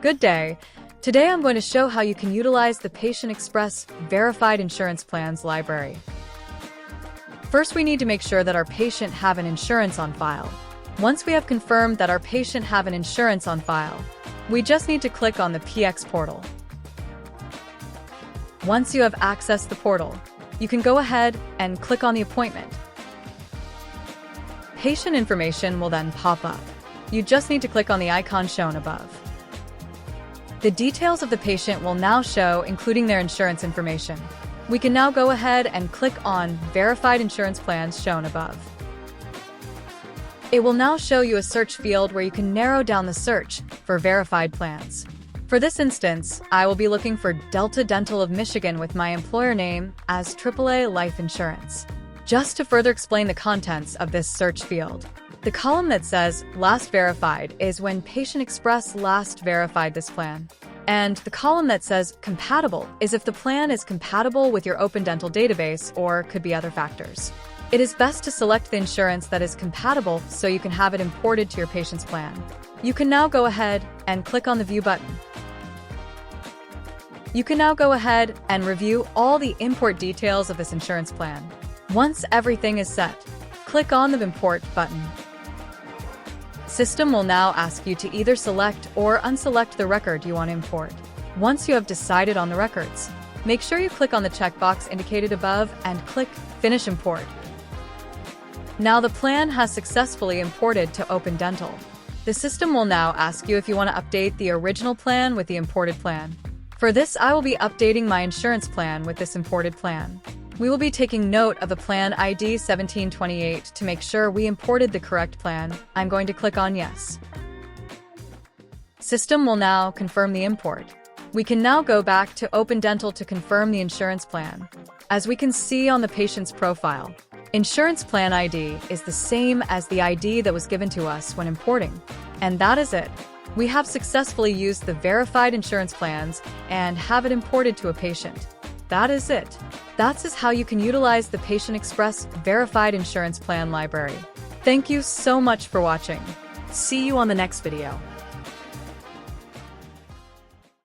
Good day. Today I'm going to show how you can utilize the PatientXpress Verified Insurance Plans library. First, we need to make sure that our patient have an insurance on file. Once we have confirmed that our patient have an insurance on file, we just need to click on the PX portal. Once you have accessed the portal, you can go ahead and click on the appointment. Patient information will then pop up. You just need to click on the icon shown above. The details of the patient will now show, including their insurance information. We can now go ahead and click on Verified Insurance Plans shown above. It will now show you a search field where you can narrow down the search for verified plans. For this instance, I will be looking for Delta Dental of Michigan with my employer name as AAA Life Insurance. Just to further explain the contents of this search field, the column that says Last Verified is when PatientXpress last verified this plan. And the column that says Compatible is if the plan is compatible with your Open Dental database or could be other factors. It is best to select the insurance that is compatible so you can have it imported to your patient's plan. You can now go ahead and click on the View button. You can now go ahead and review all the import details of this insurance plan. Once everything is set, click on the Import button. System will now ask you to either select or unselect the record you want to import. Once you have decided on the records, make sure you click on the checkbox indicated above and click Finish Import. Now the plan has successfully imported to Open Dental. The system will now ask you if you want to update the original plan with the imported plan. For this, I will be updating my insurance plan with this imported plan. We will be taking note of the plan ID 1728 to make sure we imported the correct plan. I'm going to click on Yes. System will now confirm the import. We can now go back to Open Dental to confirm the insurance plan. As we can see on the patient's profile, insurance plan ID is the same as the ID that was given to us when importing. And that is it. We have successfully used the verified insurance plans and have it imported to a patient. That is it. That's how you can utilize the PatientXpress Verified Insurance Plan library. Thank you so much for watching. See you on the next video.